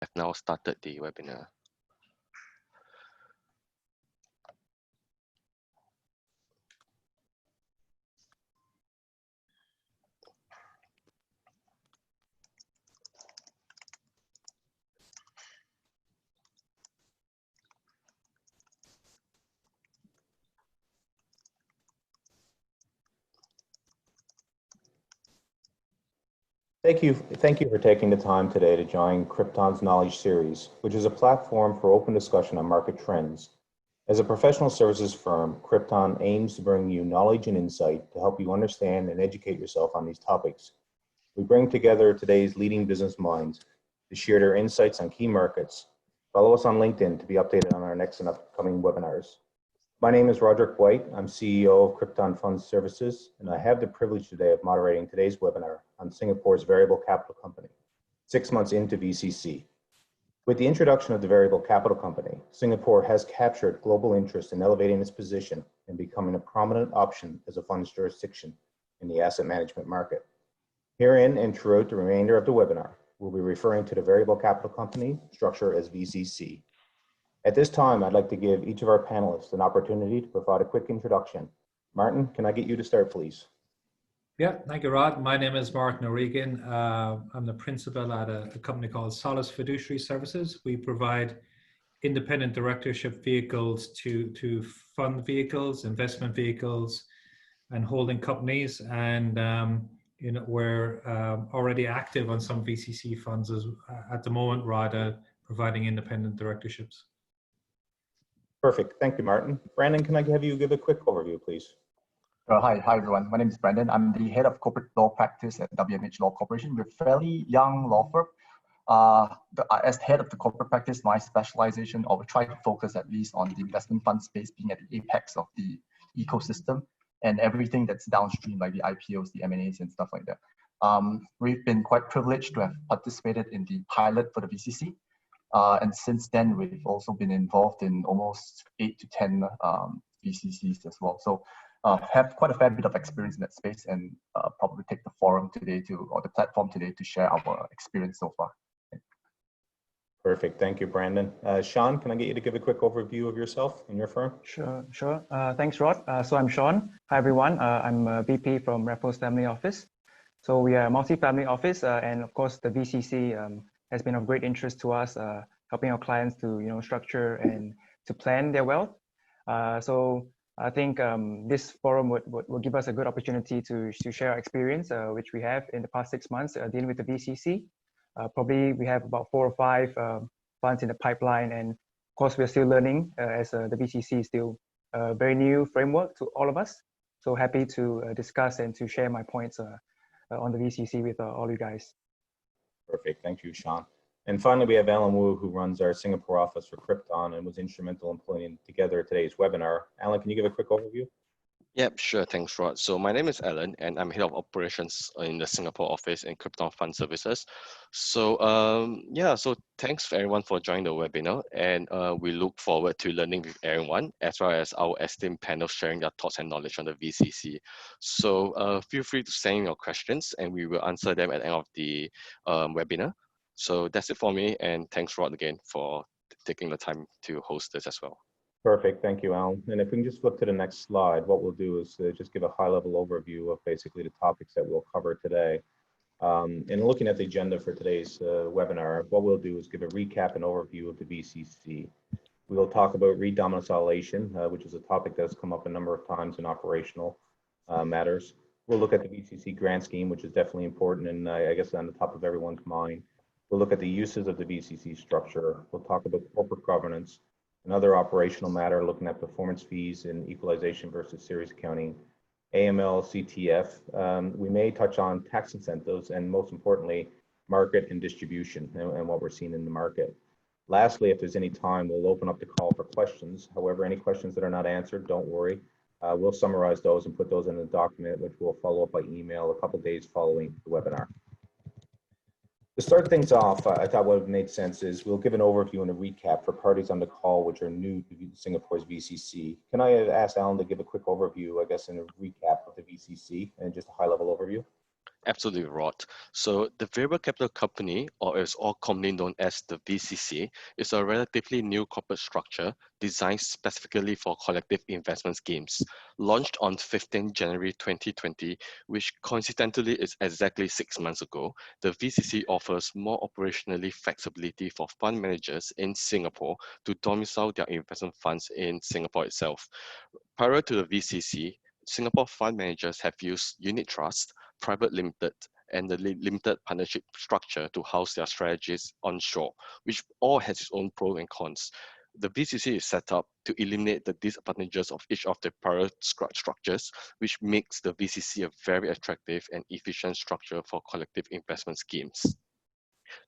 I've now started the webinar. Thank you for taking the time today to join Krypton's Knowledge Series, which is a platform for open discussion on market trends. As a professional services firm, Krypton aims to bring you knowledge and insight to help you understand and educate yourself on these topics. We bring together today's leading business minds to share their insights on key markets. Follow us on LinkedIn to be updated on our next and upcoming webinars. My name is Roderick White. I'm CEO of Krypton Fund Services, and I have the privilege today of moderating today's webinar on Singapore's variable capital company, 6 months into VCC. With the introduction of the variable capital company, Singapore has captured global interest in elevating its position and becoming a prominent option as a funds jurisdiction in the asset management market. Herein and throughout the remainder of the webinar, we'll be referring to the variable capital company structure as VCC. At this time, I'd like to give each of our panelists an opportunity to provide a quick introduction. Martin, can I get you to start, please? Yeah, thank you, Rod. My name is Martin O'Regan. I'm the principal at a company called Solace Fiduciary Services. We provide independent directorship vehicles to fund vehicles, investment vehicles, and holding companies. And we're already active on some VCC funds at the moment, Rod, providing independent directorships. Perfect. Thank you, Martin. Brandon, can I have you give a quick overview, please? Hi everyone. My name is Brandon. I'm the head of corporate law practice at WMH Law Corporation. We're a fairly young law firm. As head of the corporate practice, my specialization, or we try to focus at least on the investment fund space, being at the apex of the ecosystem and everything that's downstream, like the IPOs, the M&As, and stuff like that. We've been quite privileged to have participated in the pilot for the VCC. And since then, we've also been involved in almost 8 to 10 VCCs as well. So have quite a fair bit of experience in that space, and probably take the forum today or the platform today to share our experience so far. Perfect. Thank you, Brandon. Sean, can I get you to give a quick overview of yourself and your firm? Sure. Thanks, Rod. So I'm Sean. Hi, everyone. I'm a VP from Raffles Family Office. So we are a multi-family office, and of course, the VCC has been of great interest to us, helping our clients to structure and to plan their wealth. So I think this forum would give us a good opportunity to share our experience, which we have in the past 6 months dealing with the VCC. Probably we have about 4 or 5 funds in the pipeline, and of course we're still learning as the VCC is still a very new framework to all of us. So happy to discuss and to share my points on the VCC with all you guys. Perfect. Thank you, Sean. And finally, we have Alan Wu, who runs our Singapore office for Krypton and was instrumental in putting together today's webinar. Alan, can you give a quick overview? Yep, sure. Thanks, Rod. So my name is Alan, and I'm head of operations in the Singapore office in Krypton Fund Services. So so thanks for everyone for joining the webinar, and we look forward to learning with everyone, as well as our esteemed panel sharing their thoughts and knowledge on the VCC. So feel free to send your questions, and we will answer them at the end of the webinar. So that's it for me, and thanks, Rod, again for taking the time to host this as well. Perfect. Thank you, Alan. And if we can just flip to the next slide, what we'll do is just give a high-level overview of basically the topics that we'll cover today. And looking at the agenda for today's webinar, what we'll do is give a recap and overview of the VCC. We will talk about redomiciliation, which is a topic that's come up a number of times in operational matters. We'll look at the VCC grant scheme, which is definitely important and I guess on the top of everyone's mind. We'll look at the uses of the VCC structure. We'll talk about corporate governance. Another operational matter, looking at performance fees and equalization versus series accounting, AML, CTF. We may touch on tax incentives and most importantly, market and distribution and what we're seeing in the market. Lastly, if there's any time, we'll open up the call for questions. However, any questions that are not answered, don't worry. We'll summarize those and put those in a document, which we'll follow up by email a couple of days following the webinar. To start things off, I thought what made sense is we'll give an overview and a recap for parties on the call which are new to Singapore's VCC. Can I ask Alan to give a quick overview, I guess, and a recap of the VCC and just a high-level overview? Absolutely, Rod. So the Variable Capital Company, or is all commonly known as the VCC, is a relatively new corporate structure designed specifically for collective investment schemes. Launched on 15 January 2020, which coincidentally is exactly 6 months ago, the VCC offers more operationally flexibility for fund managers in Singapore to domicile their investment funds in Singapore itself. Prior to the VCC, Singapore fund managers have used unit trust, private limited, and the limited partnership structure to house their strategies onshore, which all has its own pros and cons. The VCC is set up to eliminate the disadvantages of each of the prior structures, which makes the VCC a very attractive and efficient structure for collective investment schemes.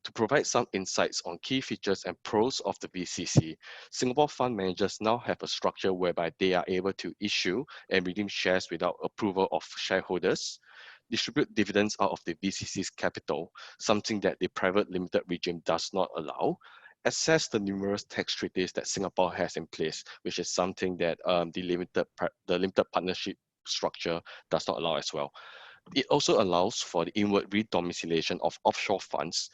To provide some insights on key features and pros of the VCC, Singapore fund managers now have a structure whereby they are able to issue and redeem shares without approval of shareholders, distribute dividends out of the VCC's capital, something that the private limited regime does not allow, access the numerous tax treaties that Singapore has in place, which is something that the limited partnership structure does not allow as well. It also allows for the inward redomiciliation of offshore funds,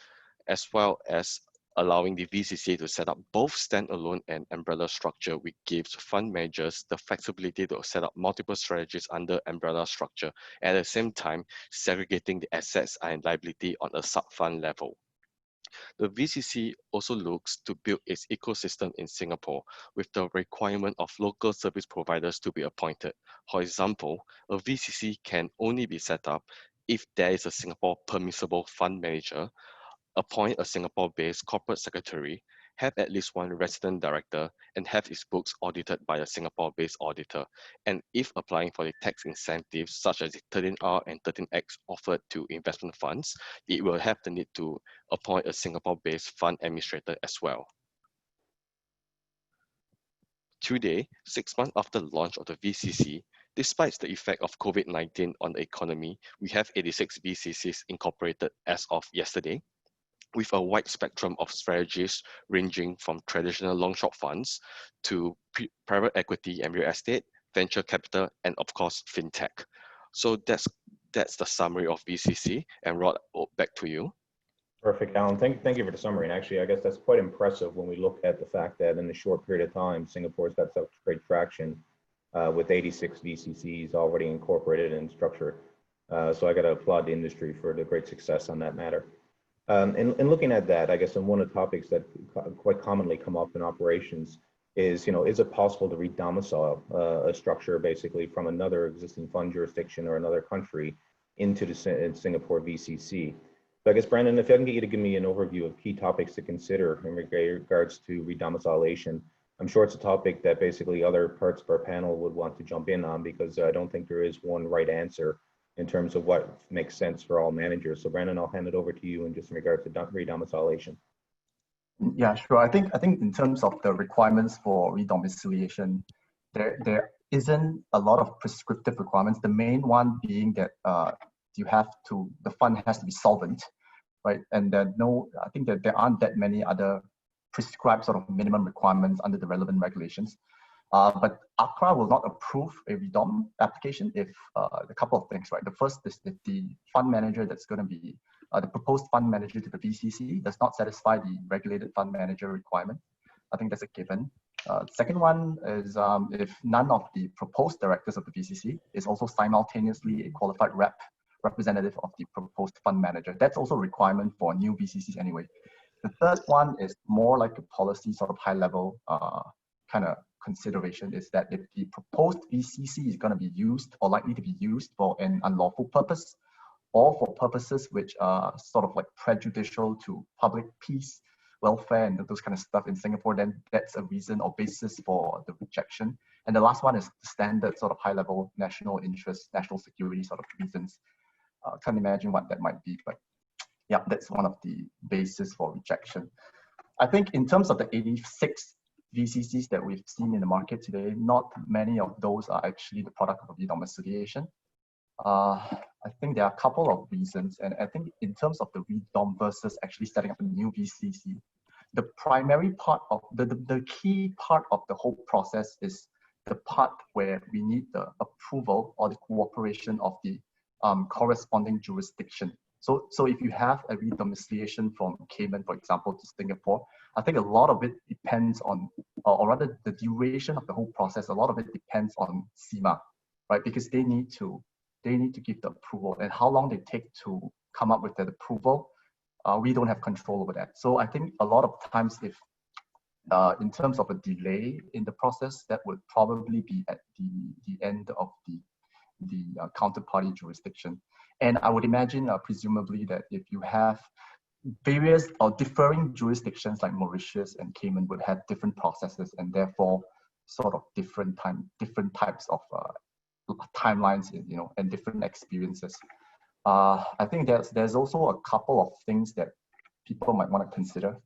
as well as allowing the VCC to set up both standalone and umbrella structure, which gives fund managers the flexibility to set up multiple strategies under umbrella structure, at the same time segregating the assets and liability on a sub-fund level. The VCC also looks to build its ecosystem in Singapore with the requirement of local service providers to be appointed. For example, a VCC can only be set up if there is a Singapore permissible fund manager, appoint a Singapore-based corporate secretary, have at least one resident director, and have its books audited by a Singapore-based auditor. And if applying for the tax incentives such as the 13R and 13X offered to investment funds, it will have the need to appoint a Singapore-based fund administrator as well. Today, 6 months after the launch of the VCC, despite the effect of COVID-19 on the economy, we have 86 VCCs incorporated as of yesterday, with a wide spectrum of strategies ranging from traditional long-short funds to private equity and real estate, venture capital, and of course, fintech. So that's the summary of VCC. And Rod, back to you. Perfect, Alan. Thank you for the summary. And actually, I guess that's quite impressive when we look at the fact that in a short period of time, Singapore's got such great traction with 86 VCCs already incorporated in structure. So I got to applaud the industry for the great success on that matter. And looking at that, I guess one of the topics that quite commonly come up in operations is, is it possible to redomicile a structure basically from another existing fund jurisdiction or another country into the Singapore VCC? So I guess, Brandon, if I can get you to give me an overview of key topics to consider in regards to redomiciliation. I'm sure it's a topic that basically other parts of our panel would want to jump in on, because I don't think there is one right answer in terms of what makes sense for all managers. So Brandon, I'll hand it over to you in just in regards to redomiciliation. Yeah, sure. I think in terms of the requirements for redomiciliation, there isn't a lot of prescriptive requirements. The main one being that the fund has to be solvent, right? And I think that there aren't that many other prescribed sort of minimum requirements under the relevant regulations. But ACRA will not approve a redom application if a couple of things, right? The first is if the fund manager that's going to be the proposed fund manager to the VCC does not satisfy the regulated fund manager requirement. I think that's a given. Second one is if none of the proposed directors of the VCC is also simultaneously a qualified representative of the proposed fund manager. That's also a requirement for new VCCs anyway. The third one is more like a policy sort of high level kind of consideration, is that if the proposed VCC is going to be used or likely to be used for an unlawful purpose or for purposes which are sort of like prejudicial to public peace, welfare, and those kind of stuff in Singapore, then that's a reason or basis for the rejection. And the last one is the standard sort of high level national interest, national security sort of reasons. Can't imagine what that might be, but yeah, that's one of the bases for rejection. I think in terms of the 86 VCCs that we've seen in the market today, not many of those are actually the product of redomiciliation. I think there are a couple of reasons, and I think in terms of the redom versus actually setting up a new VCC, the primary part of the key part of the whole process is the part where we need the approval or the cooperation of the corresponding jurisdiction. So if you have a redomiciliation from Cayman, for example, to Singapore, I think a lot of it depends on, or rather the duration of the whole process, a lot of it depends on SEMA, right? Because they need to give the approval, and how long they take to come up with that approval, we don't have control over that. So I think a lot of times, if in terms of a delay in the process, that would probably be at the end of the counterparty jurisdiction. And I would imagine, presumably, that if you have various or differing jurisdictions like Mauritius and Cayman would have different processes, and therefore sort of different types of timelines, and different experiences. I think there's also a couple of things that people might want to consider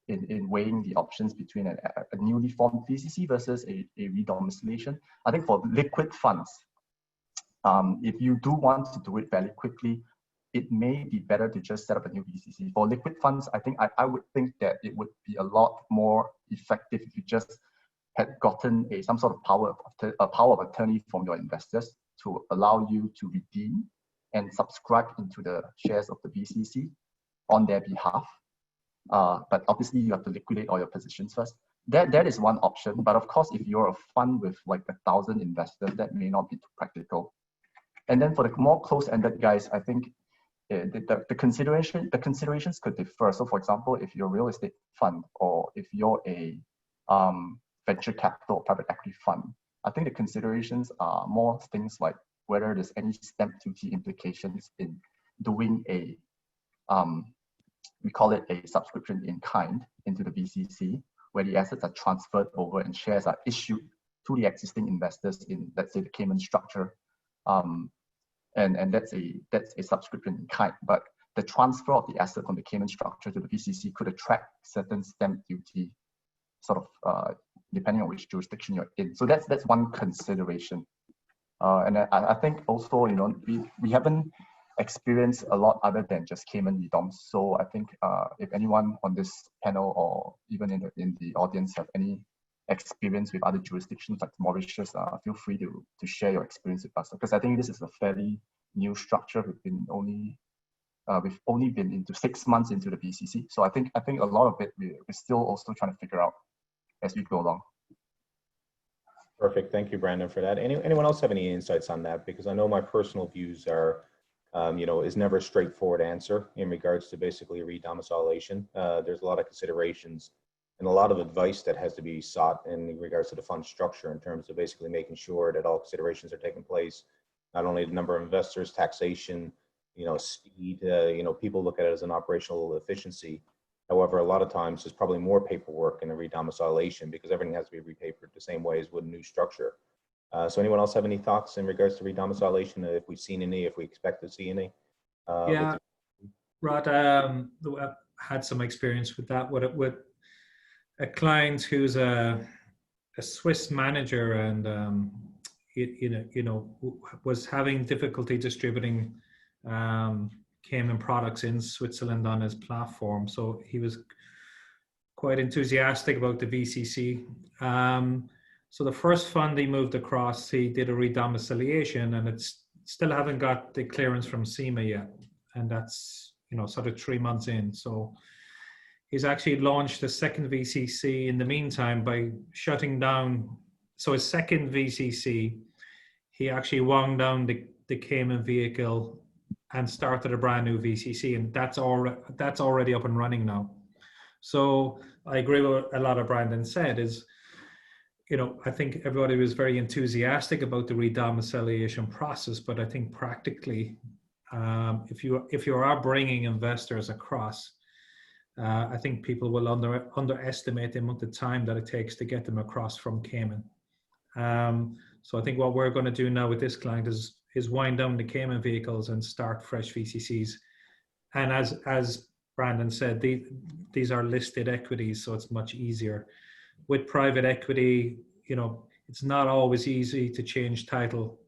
in weighing the options between a newly formed VCC versus a redomiciliation. I think for liquid funds, if you do want to do it fairly quickly, it may be better to just set up a new VCC. For liquid funds, I think I would think that it would be a lot more effective if you just had gotten some sort of power of attorney from your investors to allow you to redeem and subscribe into the shares of the VCC on their behalf. But obviously you have to liquidate all your positions first. That is one option. But of course, if you're a fund with like 1,000 investors, that may not be too practical. And then for the more close-ended guys, I think the considerations could differ. So for example, if you're a real estate fund, or if you're a venture capital private equity fund, I think the considerations are more things like whether there's any stamp duty implications in doing a we call it a subscription in kind into the VCC, where the assets are transferred over and shares are issued to the existing investors in, let's say, the Cayman structure. And that's a subscription in kind. But the transfer of the asset from the Cayman structure to the VCC could attract certain stamp duty, sort of depending on which jurisdiction you're in. So that's one consideration. And I think also, we haven't experienced a lot other than just Cayman redoms. So I think if anyone on this panel or even in the audience have any experience with other jurisdictions like Mauritius, feel free to share your experience with us, because I think this is a fairly new structure. We've only been into 6 months into the VCC, so I think a lot of it we're still also trying to figure out as we go along. Perfect. Thank you, Brandon, for that. Anyone else have any insights on that? Because I know my personal views are, is never a straightforward answer in regards to basically redomiciliation. There's a lot of considerations and a lot of advice that has to be sought in regards to the fund structure, in terms of basically making sure that all considerations are taking place. Not only the number of investors, taxation, speed, people look at it as an operational efficiency. However, a lot of times there's probably more paperwork in a redomiciliation because everything has to be repapered the same way as with a new structure. So anyone else have any thoughts in regards to redomiciliation? If we've seen any, if we expect to see any? Yeah, Rod, I had some experience with that. With a client who's a Swiss manager, and was having difficulty distributing Cayman products in Switzerland on his platform. So he was quite enthusiastic about the VCC. So the first fund he moved across, he did a redomiciliation, and it's still haven't got the clearance from SEMA yet, and that's sort of 3 months in. So he's actually launched a second VCC in the meantime by shutting down. So his second VCC, he actually wound down the Cayman vehicle and started a brand new VCC, and that's already up and running now. So I agree with what a lot of Brandon said is, I think everybody was very enthusiastic about the redomiciliation process, but I think practically, if you are bringing investors across, I think people will underestimate the amount of time that it takes to get them across from Cayman. So I think what we're going to do now with this client is wind down the Cayman vehicles and start fresh VCCs. And as Brandon said, these are listed equities, so it's much easier. With private equity, it's not always easy to change title,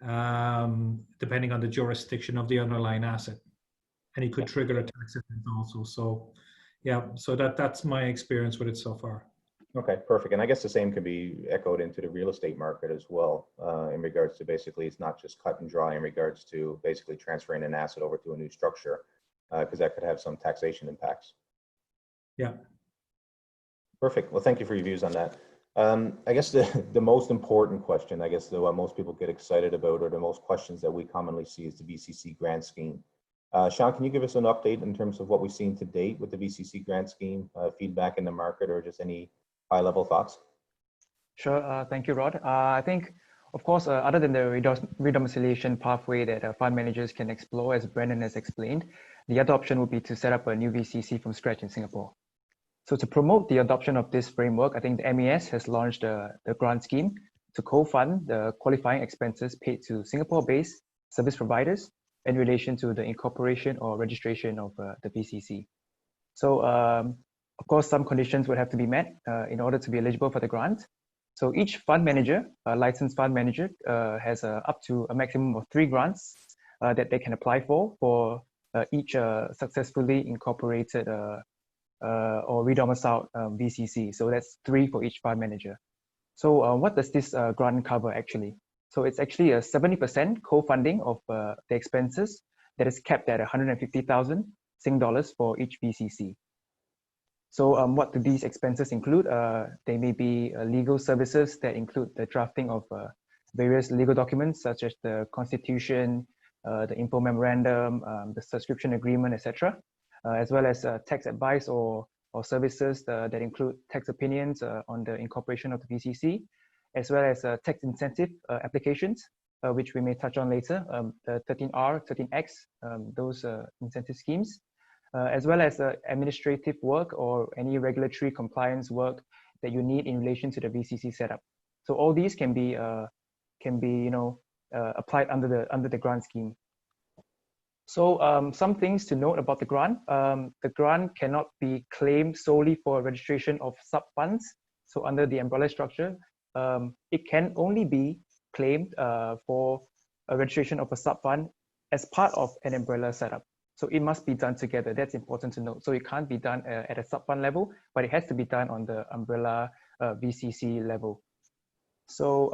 depending on the jurisdiction of the underlying asset. And it could trigger a tax event also. So yeah, so that's my experience with it so far. Okay, perfect. And I guess the same can be echoed into the real estate market as well, in regards to basically it's not just cut and dry in regards to basically transferring an asset over to a new structure, because that could have some taxation impacts. Yeah. Perfect. Well, thank you for your views on that. I guess the most important question, I guess, what most people get excited about, or the most questions that we commonly see, is the VCC grant scheme. Sean, can you give us an update in terms of what we've seen to date with the VCC grant scheme, feedback in the market, or just any high-level thoughts? Sure. Thank you, Rod. I think, of course, other than the redomiciliation pathway that fund managers can explore, as Brendan has explained, the other option would be to set up a new VCC from scratch in Singapore. So to promote the adoption of this framework, I think the MES has launched the grant scheme to co-fund the qualifying expenses paid to Singapore-based service providers in relation to the incorporation or registration of the VCC. So, of course, some conditions would have to be met in order to be eligible for the grant. So each fund manager, licensed fund manager, has up to a maximum of 3 grants that they can apply for each successfully incorporated or redomiciled VCC. So that's 3 for each fund manager. So what does this grant cover actually? So it's actually a 70% co-funding of the expenses that is capped at 150,000 Sing dollars for each VCC. So what do these expenses include? They may be legal services that include the drafting of various legal documents such as the constitution, the info memorandum, the subscription agreement, etc., as well as tax advice or services that include tax opinions on the incorporation of the VCC, as well as tax incentive applications, which we may touch on later, the 13R, 13X, those incentive schemes, as well as administrative work or any regulatory compliance work that you need in relation to the VCC setup. So all these can be applied under the grant scheme. So some things to note about the grant. The grant cannot be claimed solely for registration of sub-funds. So under the umbrella structure, it can only be claimed for a registration of a sub-fund as part of an umbrella setup. So it must be done together. That's important to note. So it can't be done at a sub-fund level, but it has to be done on the umbrella VCC level. So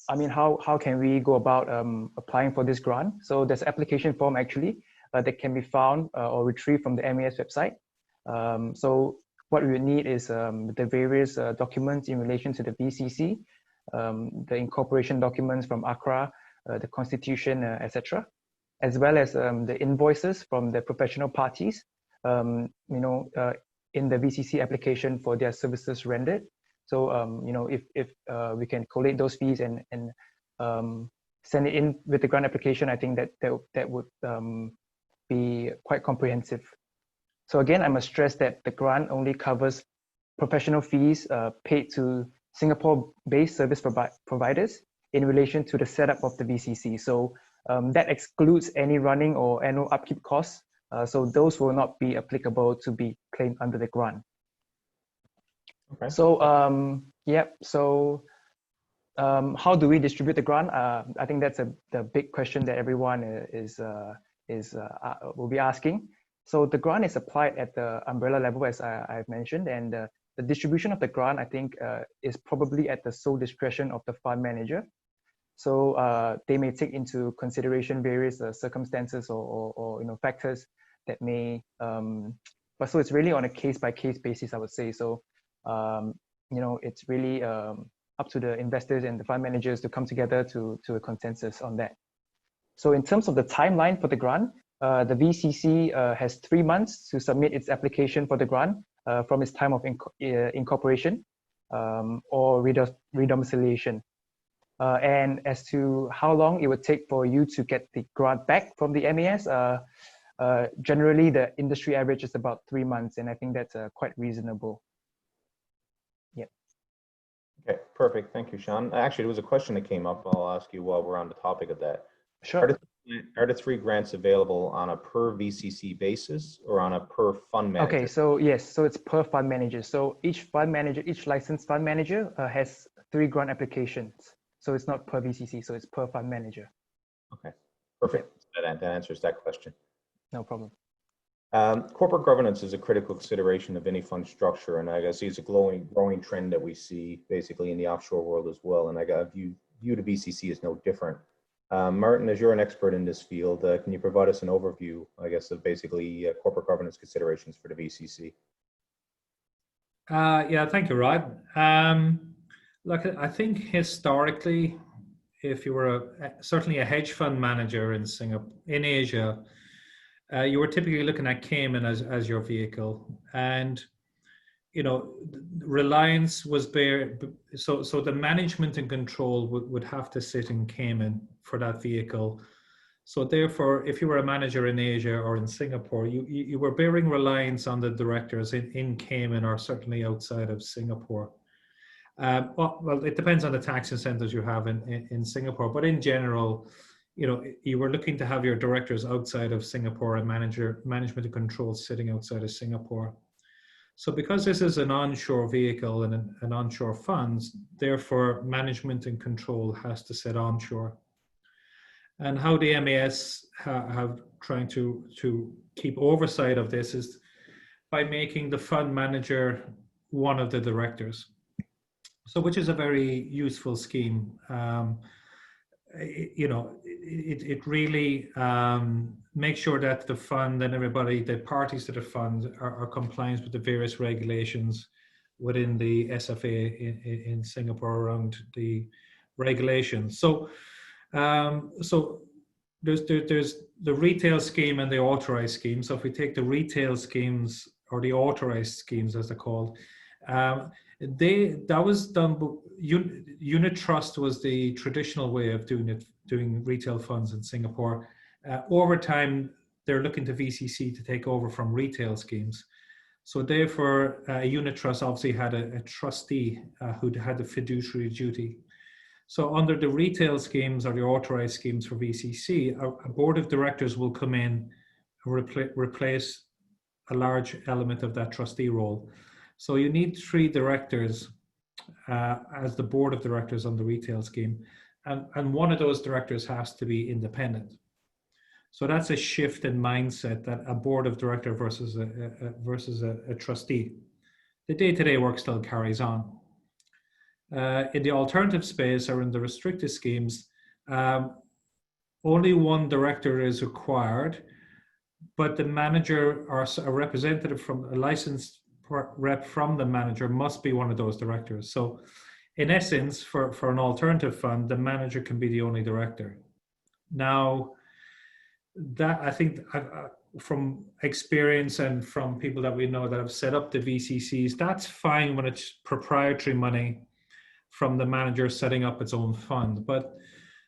I mean, how can we go about applying for this grant? So there's an application form actually that can be found or retrieved from the MES website. So what we would need is the various documents in relation to the VCC, the incorporation documents from ACRA, the constitution, etc., as well as the invoices from the professional parties, in the VCC application for their services rendered. So, if we can collate those fees and send it in with the grant application, I think that would be quite comprehensive. So again, I must stress that the grant only covers professional fees paid to Singapore-based service providers in relation to the setup of the VCC. So that excludes any running or annual upkeep costs. So those will not be applicable to be claimed under the grant. Okay. So how do we distribute the grant? I think that's the big question that everyone will be asking. So the grant is applied at the umbrella level, as I've mentioned, and the distribution of the grant, I think, is probably at the sole discretion of the fund manager. So they may take into consideration various circumstances or factors that may, but so it's really on a case-by-case basis, I would say. So it's really up to the investors and the fund managers to come together to a consensus on that. So in terms of the timeline for the grant, the VCC has 3 months to submit its application for the grant from its time of incorporation or redomiciliation. And as to how long it would take for you to get the grant back from the MES, generally the industry average is about 3 months, and I think that's quite reasonable. Yeah. Okay, perfect. Thank you, Sean. Actually, there was a question that came up. I'll ask you while we're on the topic of that. Sure. Are the 3 grants available on a per VCC basis or on a per fund manager? Okay, so yes, so it's per fund manager. So each fund manager, each licensed fund manager has 3 grant applications. So it's not per VCC, so it's per fund manager. Okay, perfect. That answers that question. No problem. Corporate governance is a critical consideration of any fund structure, and I guess it's a growing trend that we see basically in the offshore world as well. And I got view the VCC is no different. Martin, as you're an expert in this field, can you provide us an overview, I guess, of basically corporate governance considerations for the VCC? Yeah, thank you, Rod. Look, I think historically, if you were certainly a hedge fund manager in Singapore, in Asia, you were typically looking at Cayman as your vehicle, and you know, reliance was there. So the management and control would have to sit in Cayman for that vehicle. So therefore, if you were a manager in Asia or in Singapore, you were bearing reliance on the directors in Cayman or certainly outside of Singapore. Well, it depends on the tax incentives you have in Singapore, but in general, you know, you were looking to have your directors outside of Singapore and management and control sitting outside of Singapore. So because this is an onshore vehicle and an onshore funds, therefore management and control has to sit onshore. And how the MAS have trying to keep oversight of this is by making the fund manager one of the directors. So which is a very useful scheme. You know, it really makes sure that the fund and everybody, the parties to the fund are compliant with the various regulations within the SFA in Singapore around the regulations. So, so there's the retail scheme and the authorized scheme. So if we take the retail schemes or the authorized schemes as they're called, that was done. Unit trust was the traditional way of doing retail funds in Singapore. Over time, they're looking to VCC to take over from retail schemes. So therefore, a unit trust obviously had a trustee who had the fiduciary duty. So under the retail schemes or the authorized schemes for VCC, a board of directors will come in and replace a large element of that trustee role. So you need 3 directors as the board of directors on the retail scheme, and one of those directors has to be independent. So that's a shift in mindset, that a board of director versus a trustee. The day-to-day work still carries on. In the alternative space or in the restricted schemes, only one director is required, but the manager or a representative from a licensed rep from the manager must be one of those directors. So in essence, for an alternative fund, the manager can be the only director. Now, that I think from experience and from people that we know that have set up the VCCs, that's fine when it's proprietary money from the manager setting up its own fund. But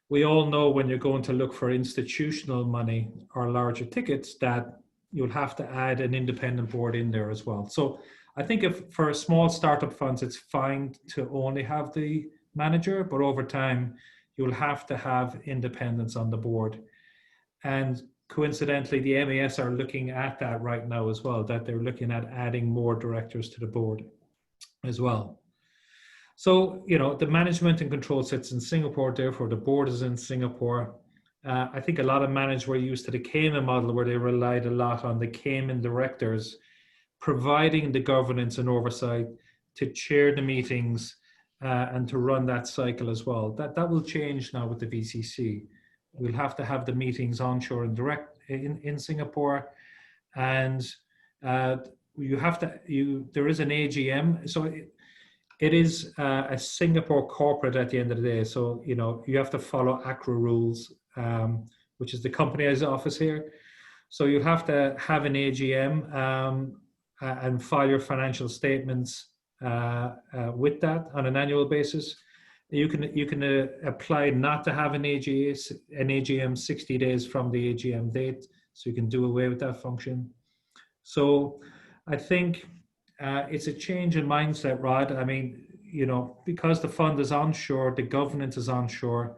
we all know when you're going to look for institutional money or larger tickets that you'll have to add an independent board in there as well. So I think if for small startup funds, it's fine to only have the manager, but over time, you'll have to have independence on the board. And coincidentally, the MAS are looking at that right now as well, that they're looking at adding more directors to the board as well. So, you know, the management and control sits in Singapore, therefore the board is in Singapore. I think a lot of managers were used to the Cayman model where they relied a lot on the Cayman directors providing the governance and oversight to chair the meetings and to run that cycle as well. That will change now with the VCC. We'll have to have the meetings onshore and direct in Singapore, and you have to. There is an AGM, so it is a Singapore corporate at the end of the day. So you know you have to follow ACRA rules, which is the company's office here. So you have to have an AGM and file your financial statements with that on an annual basis. You can apply not to have an AGM 60 days from the AGM date, so you can do away with that function. So I think it's a change in mindset, Rod. I mean, you know, because the fund is onshore, the governance is onshore,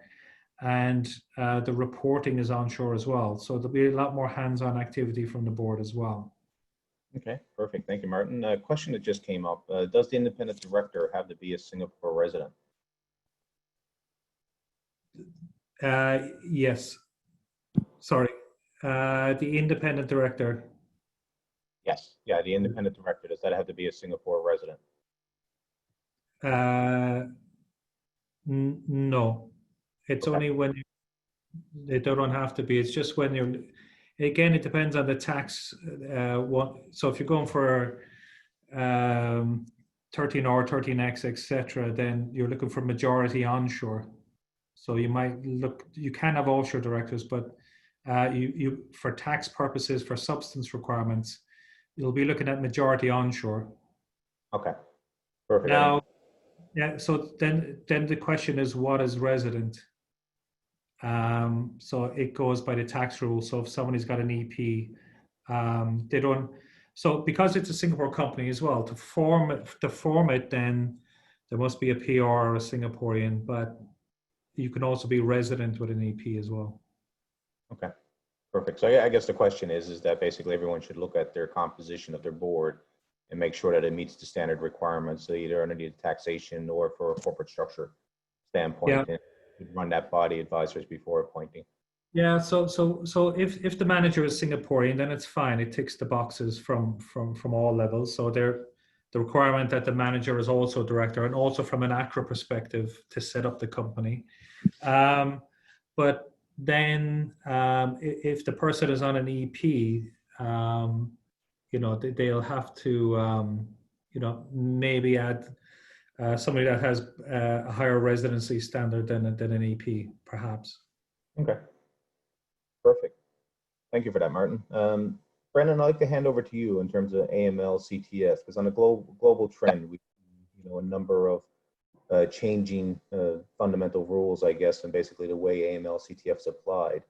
and the reporting is onshore as well. So there'll be a lot more hands-on activity from the board as well. Okay, perfect. Thank you, Martin. A question that just came up. Does the independent director have to be a Singapore resident? Yes. Sorry. The independent director. Yes. Yeah, the independent director, does that have to be a Singapore resident? No, it's Okay. only when they don't have to be. It's just when you're. Again, it depends on the tax. So if you're going for 13R, 13X, etc., then you're looking for majority onshore. So you might look. You can have offshore directors, but you for tax purposes, for substance requirements, you'll be looking at majority onshore. Okay. Perfect. Now, yeah. So then the question is, what is resident? So it goes by the tax rule. So if somebody's got an EP, they don't. So because it's a Singapore company as well, to form it, then there must be a PR or a Singaporean, but you can also be resident with an EP as well. Okay. Perfect. So yeah, I guess the question is that basically everyone should look at their composition of their board and make sure that it meets the standard requirements, either under the taxation or for a corporate structure standpoint. Yeah. And run that body advisors before appointing. Yeah. So if the manager is Singaporean, then it's fine. It ticks the boxes from all levels. So the requirement that the manager is also director, and also from an ACRA perspective to set up the company. But then if the person is on an EP, they'll have to, maybe add somebody that has a higher residency standard than an EP, perhaps. Okay. Perfect. Thank you for that, Martin. Brendan, I'd like to hand over to you in terms of AML CTS, because on a global trend, we a number of changing fundamental rules, I guess, and basically the way AML CTF is applied.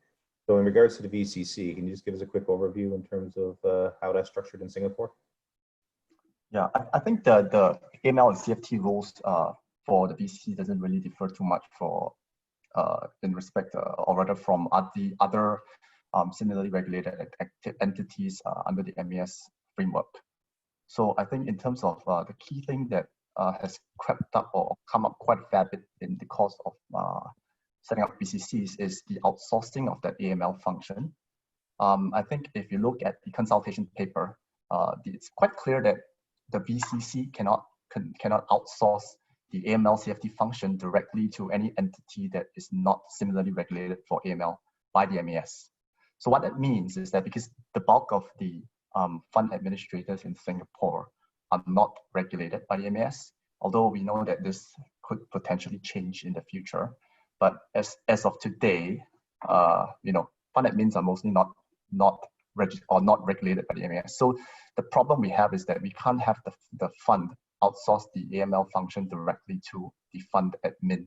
So in regards to the VCC, can you just give us a quick overview in terms of how that's structured in Singapore? Yeah, I think the AML and CFT rules for the VCC doesn't really differ too much in respect, or rather from the other similarly regulated entities under the MES framework. So I think in terms of the key thing that has crept up or come up quite a fair bit in the course of setting up VCCs is the outsourcing of that AML function. I think if you look at the consultation paper, it's quite clear that the VCC cannot outsource the AML CFT function directly to any entity that is not similarly regulated for AML by the MES. So what that means is that because the bulk of the fund administrators in Singapore are not regulated by the MES, although we know that this could potentially change in the future. But as of today, fund admins are mostly not regulated by the MES. So the problem we have is that we can't have the fund outsource the AML function directly to the fund admin.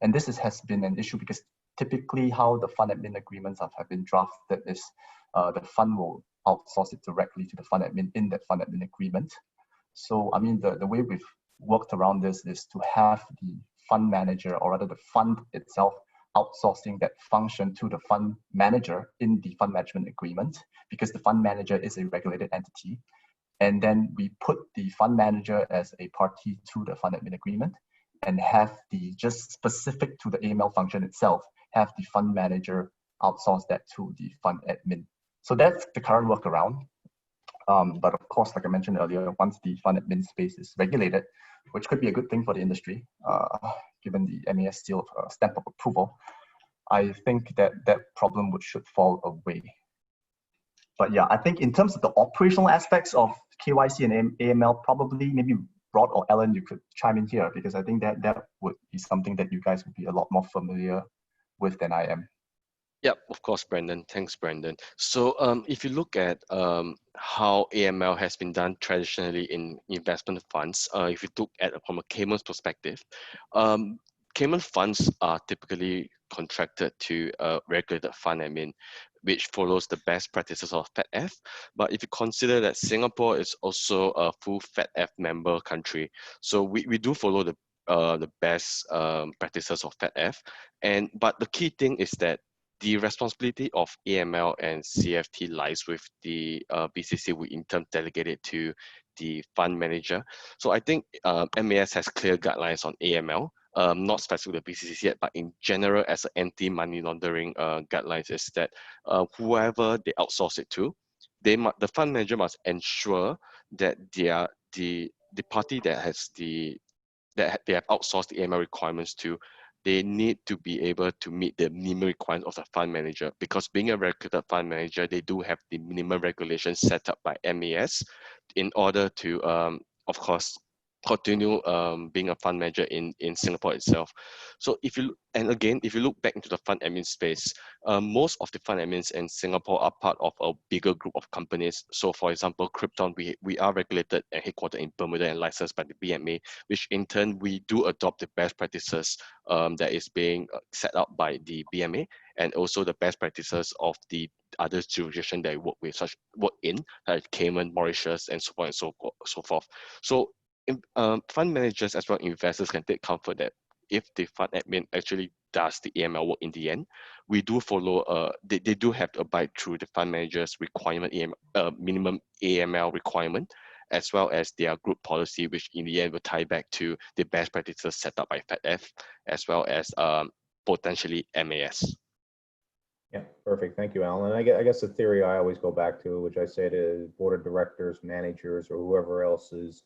And this has been an issue because typically how the fund admin agreements have been drafted is the fund will outsource it directly to the fund admin in that fund admin agreement. So, I mean, the way we've worked around this is to have the fund manager, or rather the fund itself, outsourcing that function to the fund manager in the fund management agreement, because the fund manager is a regulated entity. And then we put the fund manager as a party to the fund admin agreement, and have just specific to the AML function itself, have the fund manager outsource that to the fund admin. So that's the current workaround. But of course, like I mentioned earlier, once the fund admin space is regulated, which could be a good thing for the industry, given the MES seal stamp of approval, I think that problem should fall away. But yeah, I think in terms of the operational aspects of KYC and AML, probably maybe Rod or Ellen, you could chime in here, because I think that would be something that you guys would be a lot more familiar with than I am. Yeah, of course, Brandon. Thanks, Brandon. So if you look at how AML has been done traditionally in investment funds, if you look at it from a Cayman's perspective, Cayman funds are typically contracted to a regulated fund admin, which follows the best practices of FATF. But if you consider that Singapore is also a full FATF member country, so we do follow the best practices of FATF. But the key thing is that the responsibility of AML and CFT lies with the VCC. We in turn delegate it to the fund manager. So I think MAS has clear guidelines on AML, not specific to the VCC yet, but in general as an anti-money laundering guidelines is that whoever they outsource it to, the fund manager must ensure that the party that has that they have outsourced the AML requirements to, they need to be able to meet the minimum requirements of the fund manager, because being a regulated fund manager, they do have the minimum regulations set up by MAS in order to, of course, continue being a fund manager in Singapore itself. So if you look back into the fund admin space, most of the fund admins in Singapore are part of a bigger group of companies. So for example, Krypton, we are regulated and headquartered in Bermuda and licensed by the BMA, which in turn we do adopt the best practices that is being set up by the BMA, and also the best practices of the other jurisdiction that we work in, like Cayman, Mauritius, and so on and so forth. So fund managers as well investors can take comfort that if the fund admin actually does the AML work in the end, we do follow, they do have to abide through the fund manager's requirement, minimum AML requirement, as well as their group policy, which in the end will tie back to the best practices set up by FATF, as well as potentially MAS. Yeah, perfect. Thank you, Alan. And I guess the theory I always go back to, which I say to board of directors, managers, or whoever else is,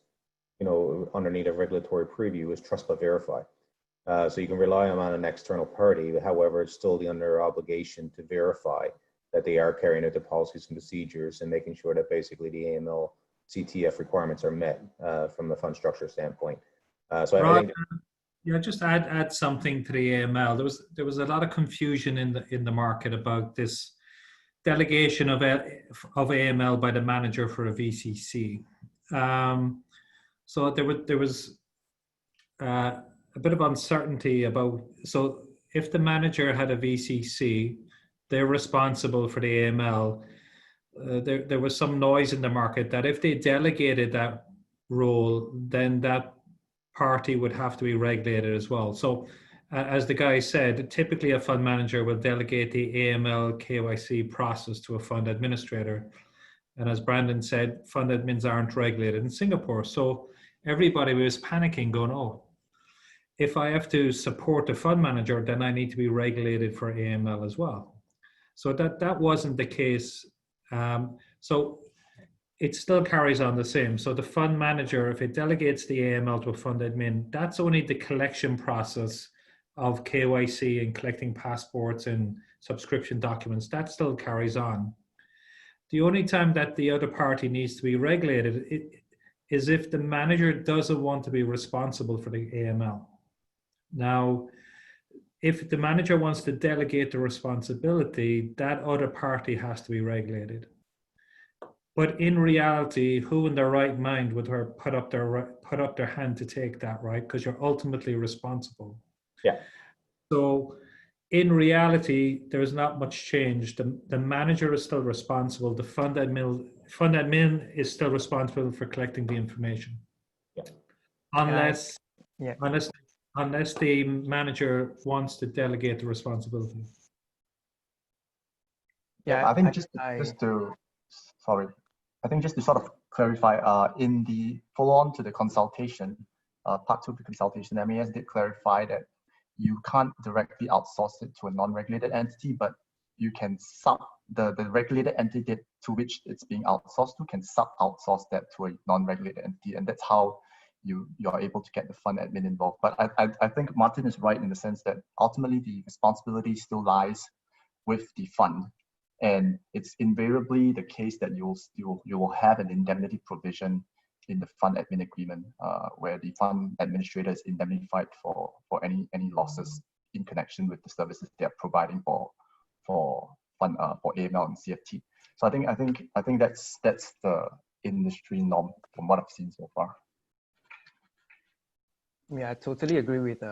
underneath a regulatory preview, is trust but verify. So you can rely on an external party. However, it's still the under obligation to verify that they are carrying out the policies and procedures and making sure that basically the AML CTF requirements are met from the fund structure standpoint. So I think. Yeah, just add something to the AML. There was a lot of confusion in the market about this delegation of AML by the manager for a VCC. So there was a bit of uncertainty about, so if the manager had a VCC, they're responsible for the AML. There was some noise in the market that if they delegated that role, then that party would have to be regulated as well. So as the guy said, typically a fund manager will delegate the AML KYC process to a fund administrator. And as Brandon said, fund admins aren't regulated in Singapore. So everybody was panicking, going, oh, if I have to support the fund manager, then I need to be regulated for AML as well. So that wasn't the case. So it still carries on the same. So the fund manager, if it delegates the AML to a fund admin, that's only the collection process of KYC and collecting passports and subscription documents. That still carries on. The only time that the other party needs to be regulated is if the manager doesn't want to be responsible for the AML. Now, if the manager wants to delegate the responsibility, that other party has to be regulated. But in reality, who in their right mind would put up their hand to take that, right? Because you're ultimately responsible. Yeah. So in reality, there's not much change. The manager is still responsible. The fund admin is still responsible for collecting the information. Yeah. Unless the manager wants to delegate the responsibility. Yeah, I think just to sort of clarify, in the follow-on to the consultation, part 2 of the consultation, MAS did clarify that you can't directly outsource it to a non-regulated entity, but you can the regulated entity to which it's being outsourced to can outsource that to a non-regulated entity, and that's how you are able to get the fund admin involved. But I think Martin is right in the sense that ultimately the responsibility still lies with the fund. And it's invariably the case that you will have an indemnity provision in the fund admin agreement, where the fund administrator is indemnified for any losses in connection with the services they are providing for AML and CFT. So I think that's the industry norm from what I've seen so far. Yeah, I totally agree with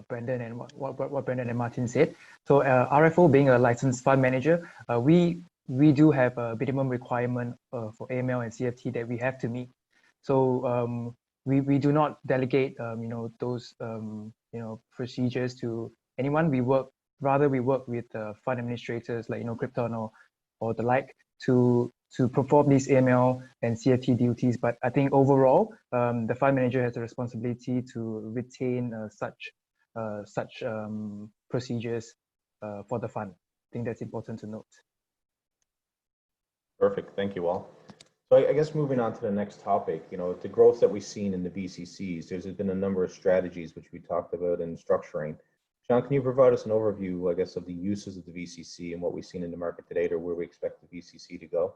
Brendan and what Brendan and Martin said. So RFO being a licensed fund manager, we do have a minimum requirement for AML and CFT that we have to meet. So we do not delegate those procedures to anyone. We work with fund administrators like Krypton or the like to perform these AML and CFT duties. But I think overall, the fund manager has a responsibility to retain such procedures for the fund. I think that's important to note. Perfect. Thank you all. So I guess moving on to the next topic, the growth that we've seen in the VCCs, there's been a number of strategies which we talked about in structuring. Sean, can you provide us an overview, I guess, of the uses of the VCC and what we've seen in the market today, or where we expect the VCC to go?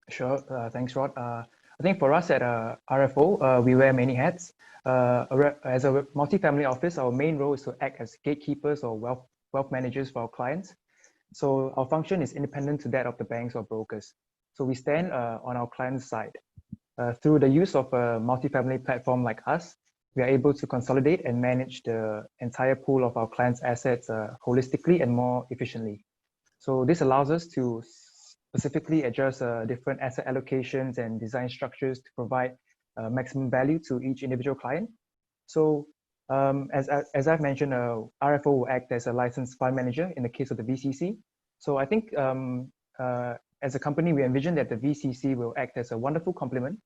Sure. Thanks, Rod. I think for us at RFO, we wear many hats. As a multifamily office, our main role is to act as gatekeepers or wealth managers for our clients. So our function is independent to that of the banks or brokers. So we stand on our client's side. Through the use of a multifamily platform like us, we are able to consolidate and manage the entire pool of our clients' assets holistically and more efficiently. So this allows us to specifically adjust different asset allocations and design structures to provide maximum value to each individual client. So as I've mentioned, RFO will act as a licensed fund manager in the case of the VCC. So I think as a company, we envision that the VCC will act as a wonderful complement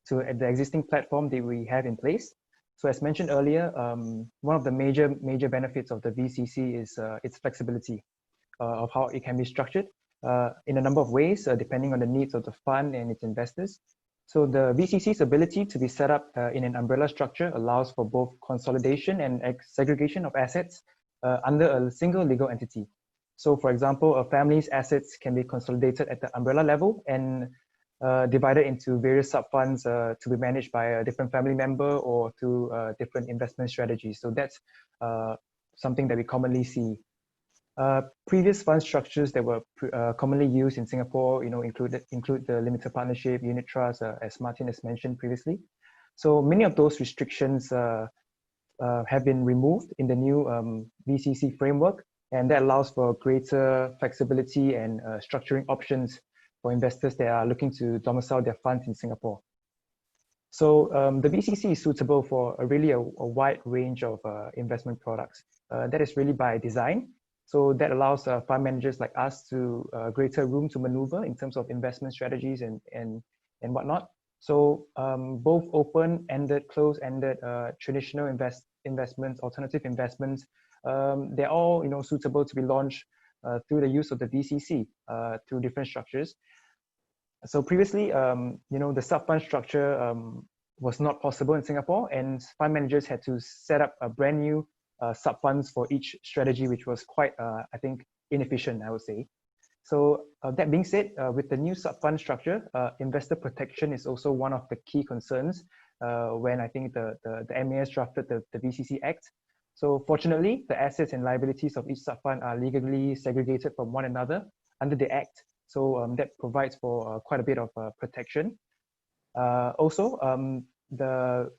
to the existing platform that we have in place. So as mentioned earlier, one of the major benefits of the VCC is its flexibility of how it can be structured in a number of ways, depending on the needs of the fund and its investors. So the VCC's ability to be set up in an umbrella structure allows for both consolidation and segregation of assets under a single legal entity. So for example, a family's assets can be consolidated at the umbrella level and divided into various sub-funds to be managed by a different family member or through different investment strategies. So that's something that we commonly see. Previous fund structures that were commonly used in Singapore, include the limited partnership, unit trust, as Martin has mentioned previously. So many of those restrictions have been removed in the new VCC framework, and that allows for greater flexibility and structuring options for investors that are looking to domicile their funds in Singapore. So the VCC is suitable for a wide range of investment products. That is really by design. So that allows fund managers like us to greater room to maneuver in terms of investment strategies and whatnot. So both open-ended, closed-ended, traditional investments, alternative investments, they're all suitable to be launched through the use of the VCC through different structures. So previously, the sub-fund structure was not possible in Singapore, and fund managers had to set up a brand new sub-funds for each strategy, which was quite, I think, inefficient, I would say. So that being said, with the new sub-fund structure, investor protection is also one of the key concerns when I think the MAS drafted the VCC Act. So fortunately, the assets and liabilities of each sub-fund are legally segregated from one another under the Act. So that provides for quite a bit of protection. Also, the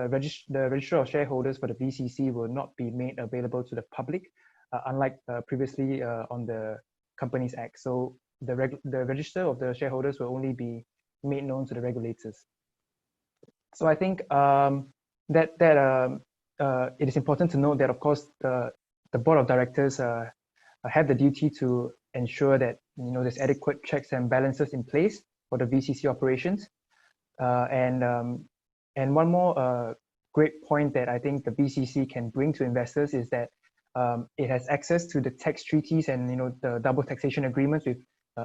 register of shareholders for the VCC will not be made available to the public, unlike previously on the Companies Act. So the register of the shareholders will only be made known to the regulators. So I think it is important to note that, of course, the board of directors have the duty to ensure that there's adequate checks and balances in place for the VCC operations. And one more great point that I think the VCC can bring to investors is that it has access to the tax treaties and the double taxation agreements with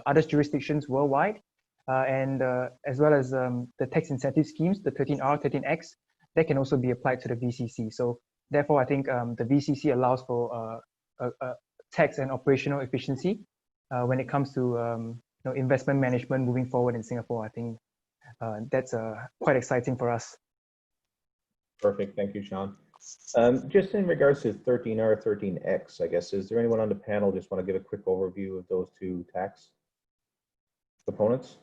other jurisdictions worldwide, and as well as the tax incentive schemes, the 13R, 13X, that can also be applied to the VCC. So therefore, I think the VCC allows for tax and operational efficiency when it comes to investment management moving forward in Singapore. I think that's quite exciting for us. Perfect. Thank you, Sean. Just in regards to 13R, 13X, I guess, is there anyone on the panel just want to give a quick overview of those two tax components?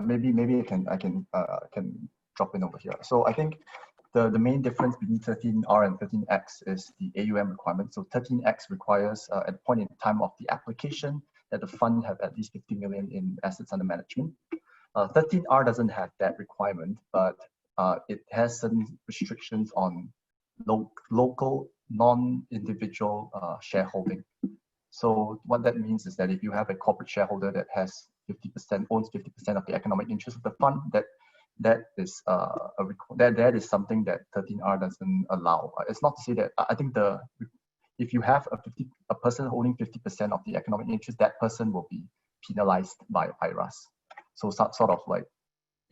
Maybe I can drop in over here. So I think the main difference between 13R and 13X is the AUM requirement. So 13X requires at the point in time of the application that the fund have at least 50 million in assets under management. 13R doesn't have that requirement, but it has certain restrictions on local non-individual shareholding. So what that means is that if you have a corporate shareholder that has 50%, owns 50% of the economic interest of the fund, that is something that 13R doesn't allow. It's not to say that I think if you have a person owning 50% of the economic interest, that person will be penalized by IRAS. So sort of like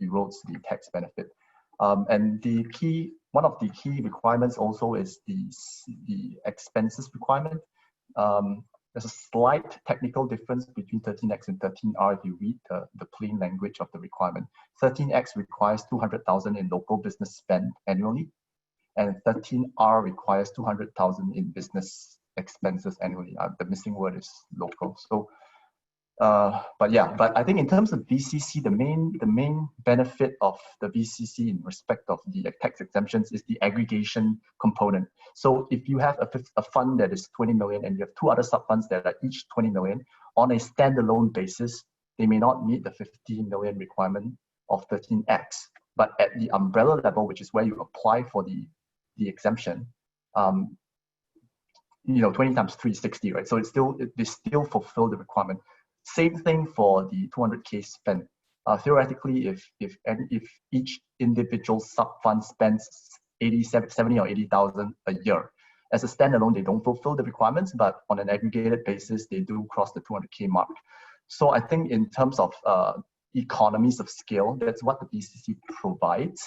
erodes the tax benefit. And one of the key requirements also is the expenses requirement. There's a slight technical difference between 13X and 13R if you read the plain language of the requirement. 13X requires 200,000 in local business spend annually, and 13R requires 200,000 in business expenses annually. The missing word is local. So, but I think in terms of VCC, the main benefit of the VCC in respect of the tax exemptions is the aggregation component. So if you have a fund that is 20 million and you have two other sub-funds that are each 20 million, on a standalone basis, they may not meet the 50 million requirement of 13X. But at the umbrella level, which is where you apply for the exemption, 20 times 3 is 60, right? So they still fulfill the requirement. Same thing for the 200K spend. Theoretically, if each individual sub-fund spends 70 or 80,000 a year, as a standalone, they don't fulfill the requirements, but on an aggregated basis, they do cross the 200K mark. So I think in terms of economies of scale, that's what the VCC provides.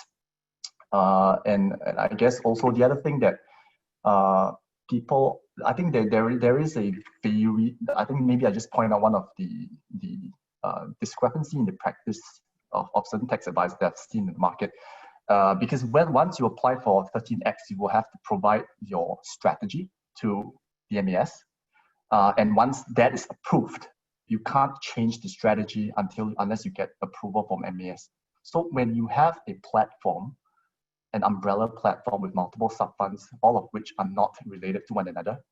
And I guess also the other thing that I think there is a theory. I think maybe I just point out one of the discrepancy in the practice of certain tax advisors that I've seen in the market. Because once you apply for 13X, you will have to provide your strategy to the MAS. And once that is approved, you can't change the strategy unless you get approval from MAS. So when you have a platform, an umbrella platform with multiple sub-funds, all of which are not related to one another,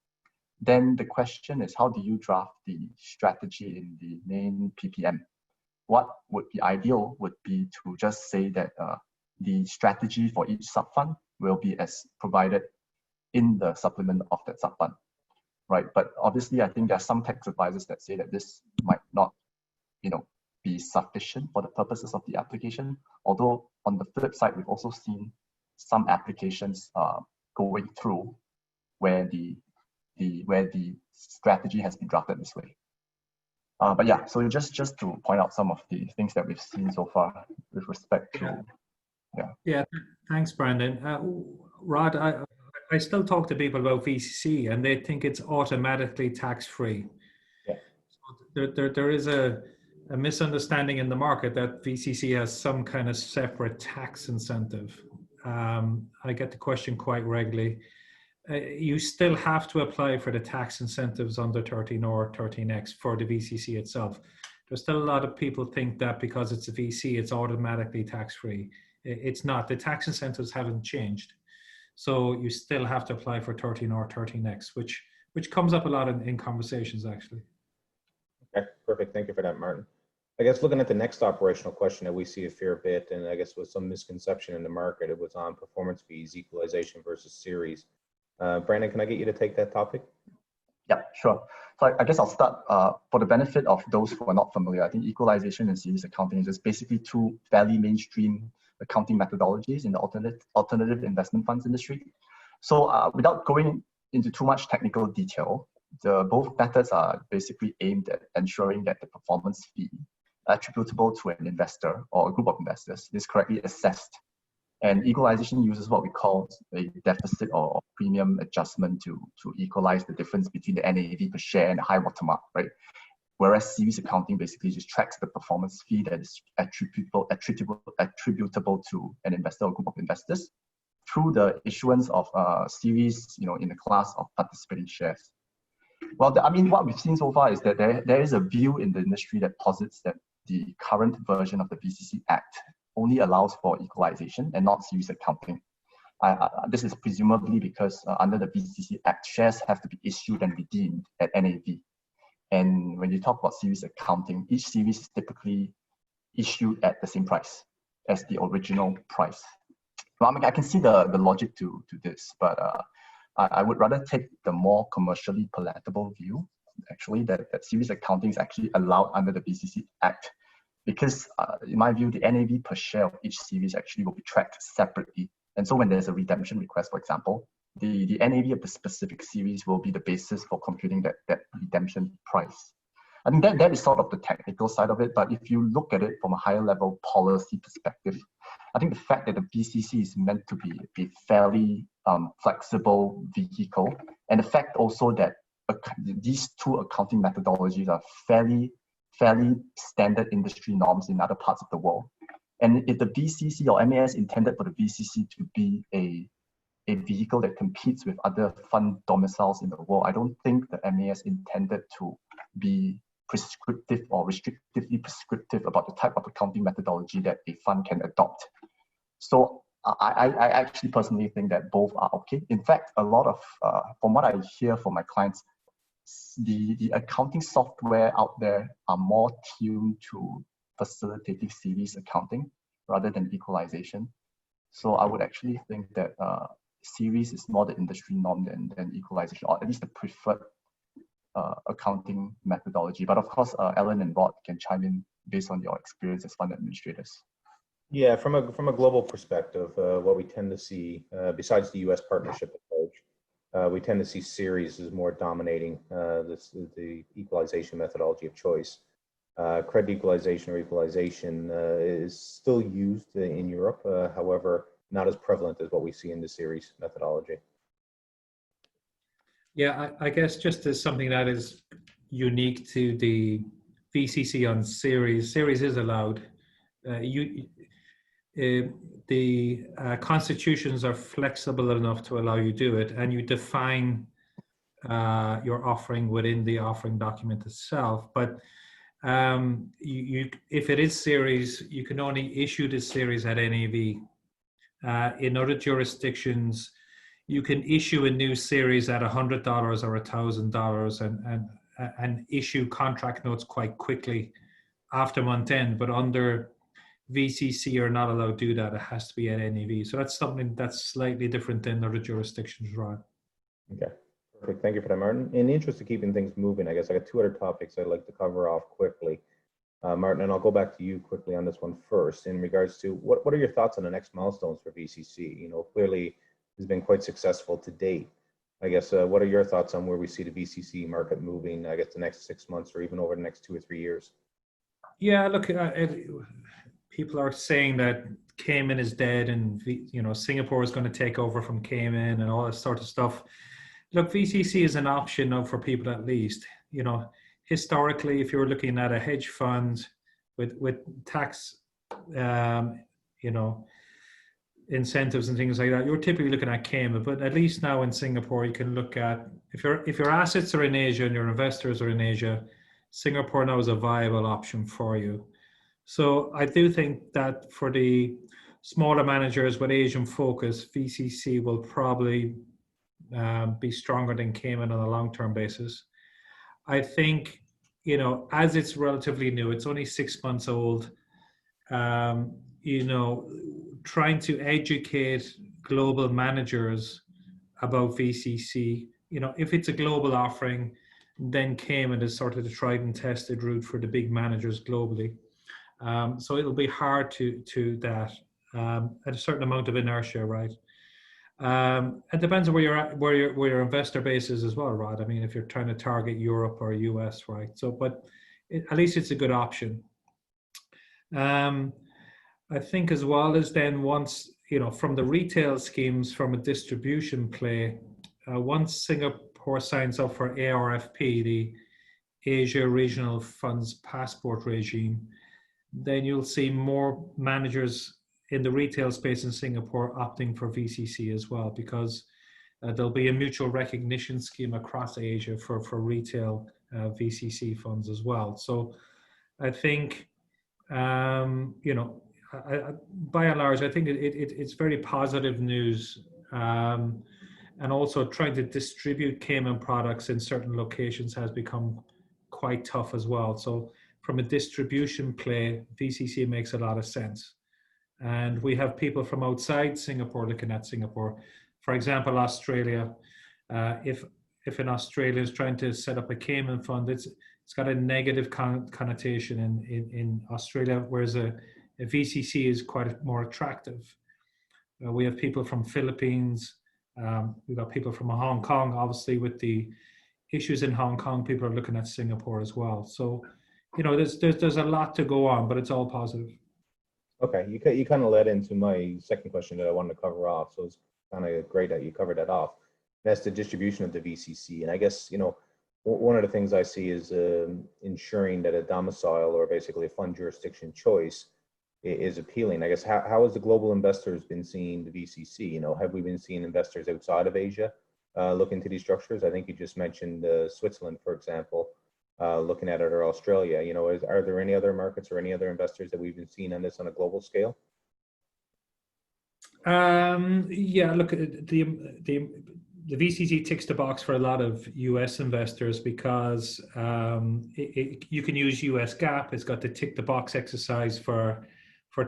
then the question is, how do you draft the strategy in the main PPM? What would be ideal would be to just say that the strategy for each sub-fund will be as provided in the supplement of that sub-fund, right? But obviously, I think there are some tax advisors that say that this might not, be sufficient for the purposes of the application. Although on the flip side, we've also seen some applications going through where the strategy has been drafted this way. But yeah, so just to point out some of the things that we've seen so far with respect to, Yeah, thanks, Brandon. Rod, I still talk to people about VCC and they think it's automatically tax-free. Yeah. So there is a misunderstanding in the market that VCC has some kind of separate tax incentive. I get the question quite regularly. You still have to apply for the tax incentives under 13 or 13X for the VCC itself. There's still a lot of people think that because it's a VC, it's automatically tax-free. It's not. The tax incentives haven't changed. So you still have to apply for 13 or 13X, which comes up a lot in conversations, actually. Okay, perfect. Thank you for that, Martin. I guess looking at the next operational question that we see a fair bit, and I guess with some misconception in the market, it was on performance fees, equalization versus series. Brandon, can I get you to take that topic? Yeah, sure. So I guess I'll start for the benefit of those who are not familiar. I think equalization and series accounting is just basically two fairly mainstream accounting methodologies in the alternative investment funds industry. So without going into too much technical detail, both methods are basically aimed at ensuring that the performance fee attributable to an investor or a group of investors is correctly assessed. And equalization uses what we call a deficit or premium adjustment to equalize the difference between the NAV per share and the high watermark, right? Whereas series accounting basically just tracks the performance fee that is attributable to an investor or group of investors through the issuance of series, in the class of participating shares. Well, what we've seen so far is that there is a view in the industry that posits that the current version of the VCC Act only allows for equalization and not series accounting. This is presumably because under the VCC Act, shares have to be issued and redeemed at NAV. And when you talk about series accounting, each series is typically issued at the same price as the original price. Well, I can see the logic to this, but I would rather take the more commercially palatable view, actually, that series accounting is actually allowed under the VCC Act. Because in my view, the NAV per share of each series actually will be tracked separately. And so when there's a redemption request, for example, the NAV of the specific series will be the basis for computing that redemption price. I think that is sort of the technical side of it, but if you look at it from a higher level policy perspective, I think the fact that the VCC is meant to be a fairly flexible vehicle, and the fact also that these two accounting methodologies are fairly standard industry norms in other parts of the world. And if the VCC or MAS intended for the VCC to be a vehicle that competes with other fund domiciles in the world, I don't think the MAS intended to be prescriptive or restrictively prescriptive about the type of accounting methodology that a fund can adopt. So I actually personally think that both are okay. In fact, a lot of, from what I hear from my clients, the accounting software out there are more tuned to facilitating series accounting rather than equalization. So I would actually think that series is more the industry norm than equalization, or at least the preferred accounting methodology. But of course, Ellen and Rod can chime in based on your experience as fund administrators. Yeah, from a global perspective, what we tend to see, besides the U.S. partnership approach, we tend to see series as more dominating the equalization methodology of choice. Credit equalization or equalization is still used in Europe, however, not as prevalent as what we see in the series methodology. Yeah, I guess just as something that is unique to the VCC on series is allowed. The constitutions are flexible enough to allow you to do it, and you define your offering within the offering document itself. But if it is series, you can only issue the series at NAV. In other jurisdictions, you can issue a new series at $100 or $1,000 and issue contract notes quite quickly after month end. But under VCC, you're not allowed to do that. It has to be at NAV. So that's something that's slightly different than other jurisdictions, Rod. Okay, perfect. Thank you for that, Martin. In the interest of keeping things moving, I guess I got two other topics I'd like to cover off quickly. Martin, and I'll go back to you quickly on this one first in regards to what are your thoughts on the next milestones for VCC? You know, clearly has been quite successful to date. I guess, what are your thoughts on where we see the VCC market moving, I guess, the next 6 months or even over the next 2 or 3 years? Yeah, look, people are saying that Cayman is dead and, you know, Singapore is going to take over from Cayman and all that sort of stuff. Look, VCC is an option now for people at least. You know, historically, if you're looking at a hedge fund with tax, you know, incentives and things like that, you're typically looking at Cayman. But at least now in Singapore, you can look at, if your assets are in Asia and your investors are in Asia, Singapore now is a viable option for you. So I do think that for the smaller managers with Asian focus, VCC will probably be stronger than Cayman on a long-term basis. I think, you know, as it's relatively new, it's only 6 months old, you know, trying to educate global managers about VCC, you know, if it's a global offering, then Cayman is sort of the tried and tested route for the big managers globally. So it'll be hard to that at a certain amount of inertia, right? It depends on where you're at, where your investor base is as well, Rod. I mean, if you're trying to target Europe or US, right? So, but at least it's a good option. I think as well as then once, you know, from the retail schemes, from a distribution play, once Singapore signs up for ARFP, the Asia Regional Funds Passport Regime, then you'll see more managers in the retail space in Singapore opting for VCC as well, because there'll be a mutual recognition scheme across Asia for retail VCC funds as well. So I think, you know, by and large, I think it's very positive news. And also trying to distribute Cayman products in certain locations has become quite tough as well. So from a distribution play, VCC makes a lot of sense. And we have people from outside Singapore looking at Singapore. For example, Australia, if an Australian is trying to set up a Cayman fund, it's got a negative connotation in Australia, whereas a VCC is quite more attractive. We have people from Philippines, We've got people from Hong Kong, obviously with the issues in Hong Kong, people are looking at Singapore as well. So, you know, there's a lot to go on, but it's all positive. Okay, you kind of led into my second question that I wanted to cover off. So it's kind of great that you covered that off. That's the distribution of the VCC. And I guess, you know, one of the things I see is ensuring that a domicile or basically a fund jurisdiction choice is appealing. I guess, how has the global investors been seeing the VCC? You know, have we been seeing investors outside of Asia look into these structures? I think you just mentioned Switzerland, for example, looking at it, or Australia. You know, are there any other markets or any other investors that we've been seeing on this on a global scale? Yeah, look, the VCC ticks the box for a lot of US investors because you can use US GAAP. It's got the tick the box exercise for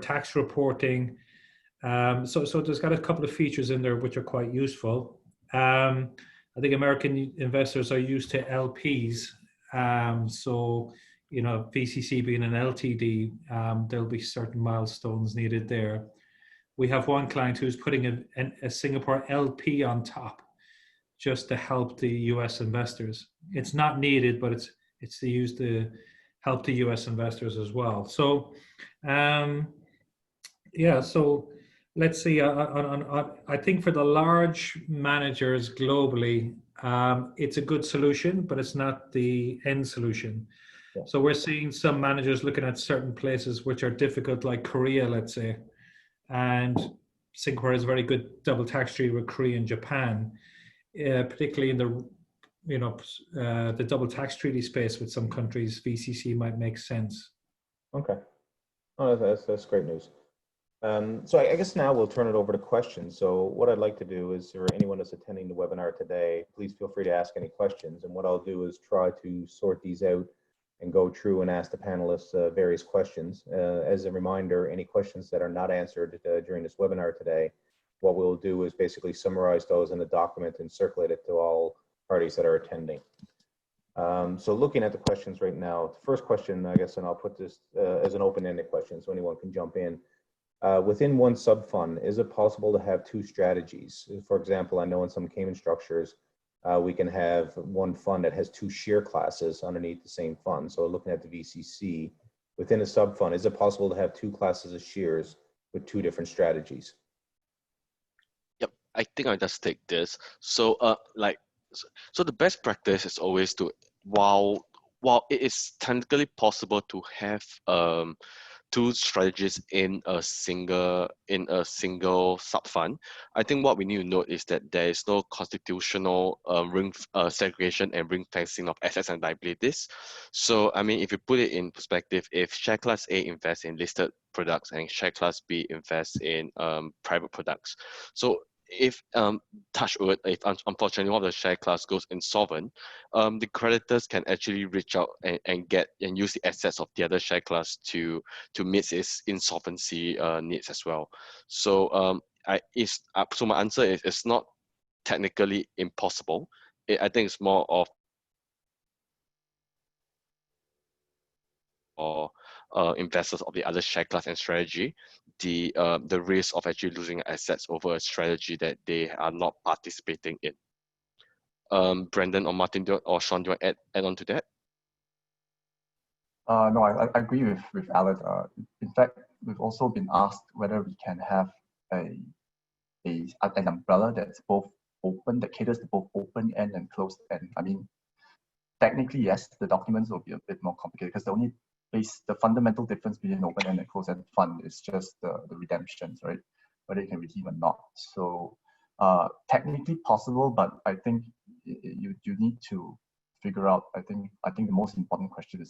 tax reporting. So there's got a couple of features in there which are quite useful. I think American investors are used to LPs. So, you know, VCC being an LTD, there'll be certain milestones needed there. We have one client who's putting a Singapore LP on top just to help the US investors. It's not needed, but it's to use to help the US investors as well. So, yeah, so let's see. I think for the large managers globally, it's a good solution, but it's not the end solution. Yeah. So we're seeing some managers looking at certain places which are difficult, like Korea, let's say, and Singapore has a very good double tax treaty with Korea and Japan, particularly in the double tax treaty space with some countries. VCC might make sense. Okay, oh, that's great news. So I guess now we'll turn it over to questions. So what I'd like to do is, for anyone that's attending the webinar today, please feel free to ask any questions. And what I'll do is try to sort these out and go through and ask the panelists various questions. As a reminder, any questions that are not answered during this webinar today, what we'll do is basically summarize those in a document and circulate it to all parties that are attending. So looking at the questions right now, the first question, I guess, and I'll put this as an open-ended question so anyone can jump in. Within one sub-fund, is it possible to have two strategies? For example, I know in some Cayman structures, we can have one fund that has two share classes underneath the same fund. So looking at the VCC, within a sub-fund, is it possible to have two classes of shares with two different strategies? Yep, I think I'll just take this. So so the best practice is always to, while it is technically possible to have two strategies in a single sub fund, I think what we need to note is that there is no constitutional segregation and ring fencing of assets and liabilities. So I mean, if you put it in perspective, if share class A invests in listed products and share class B invests in private products, so if touch wood, if unfortunately one of the share class goes insolvent, the creditors can actually reach out and use the assets of the other share class to meet its insolvency needs as well. So so my answer is, it's not technically impossible. I think it's more of investors of the other share class and strategy, the risk of actually losing assets over a strategy that they are not participating in. Brendan or Martin or Sean, do you want to add on to that? No, I agree with Alan. In fact, we've also been asked whether we can have an umbrella that's both open, that caters to both open end and closed end. I mean, technically, yes, the documents will be a bit more complicated because the fundamental difference between open end and closed end fund is just the redemptions, right? Whether you can redeem or not. So technically possible, but I think you need to figure out. I think the most important question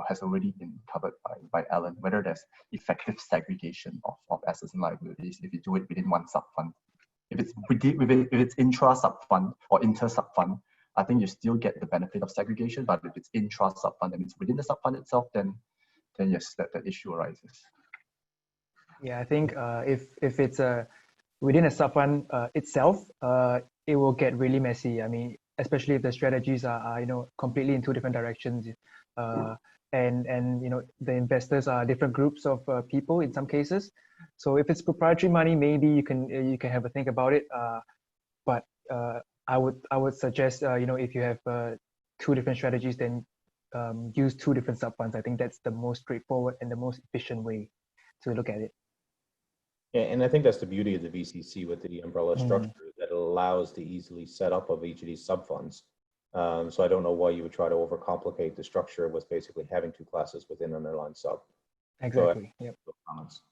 has already been covered by Alan, whether there's effective segregation of assets and liabilities if you do it within one sub fund. If it's intra sub fund or inter sub fund, I think you still get the benefit of segregation. But if it's intra sub fund and it's within the sub fund itself, then yes, that issue arises. Yeah, I think if it's within a sub fund itself, it will get really messy. I mean, especially if the strategies are completely in two different directions, and the investors are different groups of people in some cases. So if it's proprietary money, maybe you can have a think about it. But I would suggest if you have two different strategies, then use two different sub funds. I think that's the most straightforward and the most efficient way to look at it. Yeah, and I think that's the beauty of the VCC with the umbrella structure, that it allows the easily set up of each of these sub funds. So I don't know why you would try to overcomplicate the structure with basically having two classes within an underlying sub. Exactly. So, yep. Comments.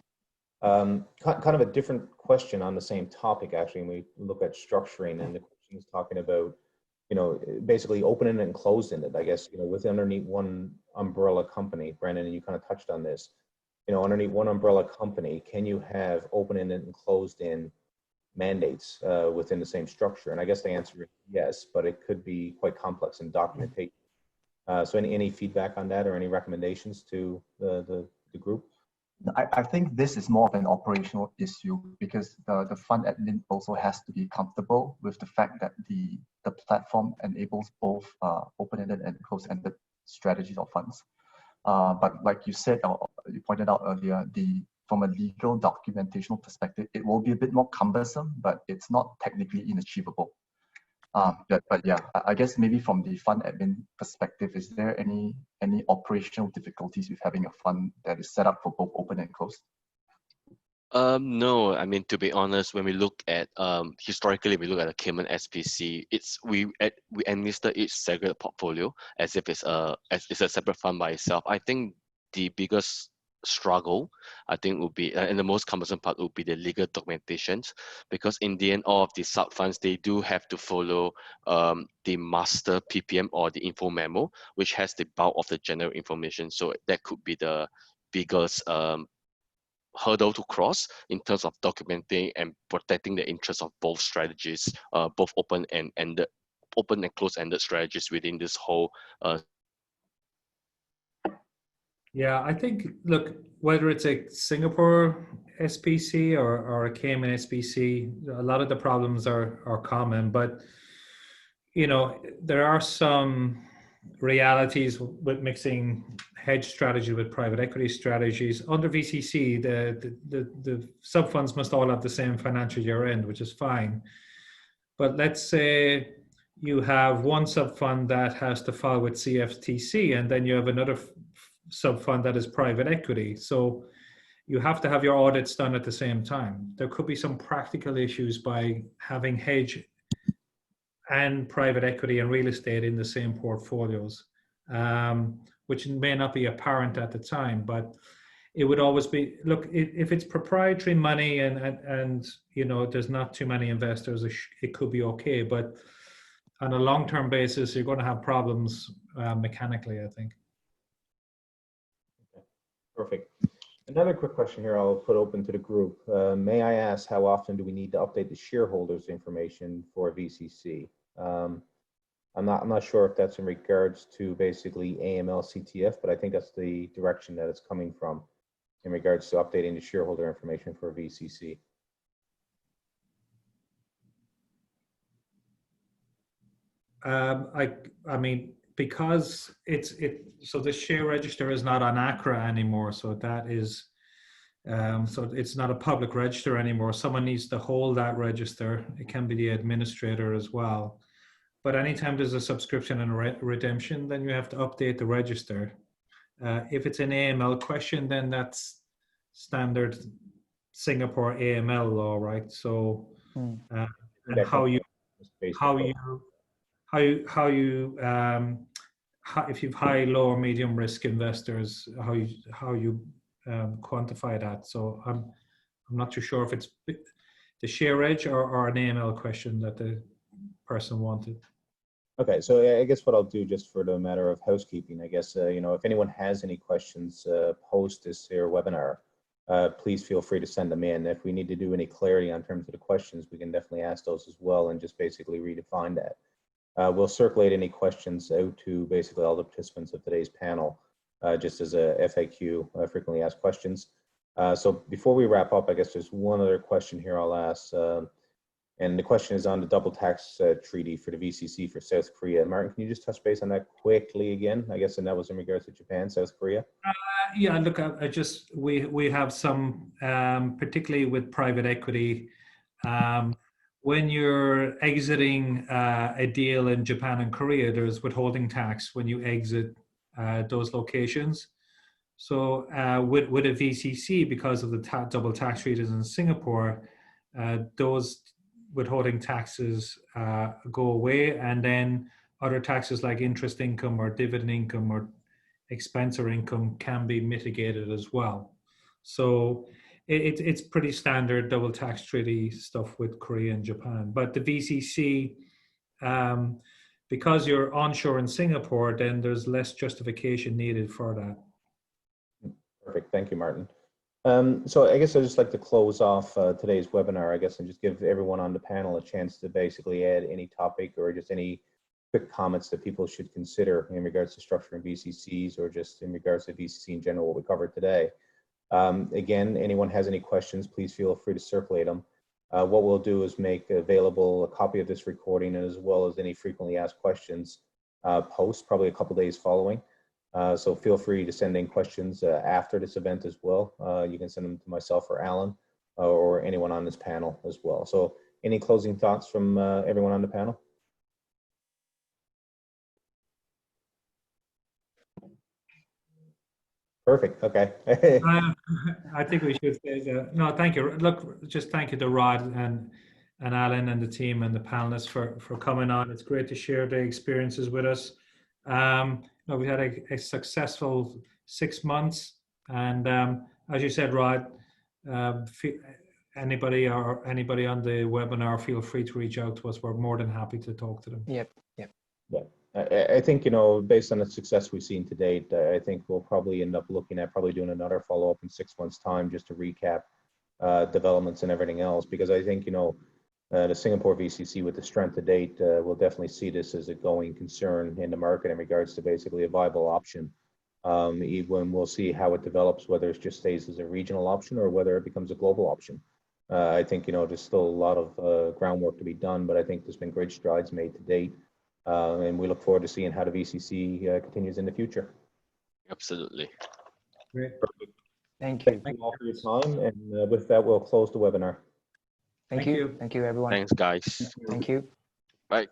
Kind of a different question on the same topic, actually, when we look at structuring, and the question is talking about, basically open-ended and closed-ended, I guess, with underneath one umbrella company. Brandon, and you kind of touched on this. Underneath one umbrella company, can you have open-ended and closed-end mandates within the same structure? And I guess the answer is yes, but it could be quite complex in documentation. So any feedback on that, or any recommendations to the group? I think this is more of an operational issue, because the fund admin also has to be comfortable with the fact that the platform enables both open-ended and closed-ended strategies or funds. But like you said, or you pointed out earlier, from a legal documentational perspective, it will be a bit more cumbersome, but it's not technically inachievable. But yeah, I guess maybe from the fund admin perspective, is there any operational difficulties with having a fund that is set up for both open and closed? No, I mean, to be honest, when we look at historically, we look at the Cayman SPC, we administer each segregated portfolio as if it's a separate fund by itself. I think the biggest struggle, I think, would be, and the most cumbersome part would be the legal documentations, because in the end, all of these sub funds, they do have to follow the master PPM or the info memo, which has the bulk of the general information. So that could be the biggest hurdle to cross in terms of documenting and protecting the interests of both strategies, both open and closed-ended strategies within this whole. Yeah, I think, look, whether it's a Singapore SPC or a Cayman SPC, a lot of the problems are common, but there are some realities with mixing hedge strategy with private equity strategies. Under VCC, the sub funds must all have the same financial year end, which is fine. But let's say you have one sub fund that has to file with CFTC, and then you have another sub fund that is private equity. So you have to have your audits done at the same time. There could be some practical issues by having hedge and private equity and real estate in the same portfolios, which may not be apparent at the time, but it would always be, look, if it's proprietary money and there's not too many investors, it could be okay, but on a long-term basis, you're going to have problems mechanically, I think. Okay. Perfect. Another quick question here I'll put open to the group. May I ask, how often do we need to update the shareholders information for VCC? I'm not sure if that's in regards to basically AML CTF, but I think that's the direction that it's coming from in regards to updating the shareholder information for VCC. I mean, because so the share register is not on ACRA anymore, so that is so it's not a public register anymore. Someone needs to hold that register. It can be the administrator as well. But anytime there's a subscription and a redemption, then you have to update the register. If it's an AML question, then that's standard Singapore AML law, right? So and if you've high, low, or medium risk investors, how you quantify that. So I'm not too sure if it's the share reg or an AML question that the person wanted. Okay, so I guess what I'll do, just for the matter of housekeeping, I guess, if anyone has any questions post this here webinar, please feel free to send them in. If we need to do any clarity on terms of the questions, we can definitely ask those as well and just basically redefine that. We'll circulate any questions out to basically all the participants of today's panel, just as a FAQ, frequently asked questions. So before we wrap up, I guess there's one other question here I'll ask. And the question is on the double tax treaty for the VCC for South Korea. Martin, can you just touch base on that quickly again? I guess, and that was in regards to Japan, South Korea. Yeah, look, we have some, particularly with private equity, when you're exiting a deal in Japan and Korea, there's withholding tax when you exit those locations. So with a VCC, because of the double tax treaties in Singapore, those withholding taxes go away, and then other taxes like interest income or dividend income or expense or income can be mitigated as well. So it's pretty standard double tax treaty stuff with Korea and Japan. But the VCC, because you're onshore in Singapore, then there's less justification needed for that. Perfect. Thank you, Martin. So I guess I'd just like to close off today's webinar, I guess, and just give everyone on the panel a chance to basically add any topic or just any quick comments that people should consider in regards to structuring VCCs or just in regards to VCC in general, what we covered today. Again, anyone has any questions, please feel free to circulate them. What we'll do is make available a copy of this recording as well as any frequently asked questions post, probably a couple days following. So feel free to send in questions after this event as well. You can send them to myself or Alan or anyone on this panel as well. So any closing thoughts from everyone on the panel? Perfect. Okay. I think we should say that. No, thank you. Look, just thank you to Rod and Alan and the team and the panelists for coming on. It's great to share the experiences with us. No, we had a successful 6 months, and as you said, Rod, anybody on the webinar, feel free to reach out to us. We're more than happy to talk to them. Yep. Yeah. I think, you know, based on the success we've seen to date, I think we'll probably end up looking at probably doing another follow-up in 6 months' time just to recap developments and everything else, because I think, you know, the Singapore VCC with the strength to date will definitely see this as a going concern in the market in regards to basically a viable option. Even we'll see how it develops, whether it just stays as a regional option or whether it becomes a global option. I think, you know, there's still a lot of groundwork to be done, but I think there's been great strides made to date. And we look forward to seeing how the VCC continues in the future. Absolutely. Great. Perfect. Thank you. Thank you all for your time. And with that, we'll close the webinar. Thank you. Thank you, everyone. Thanks, guys. Thank you. Bye.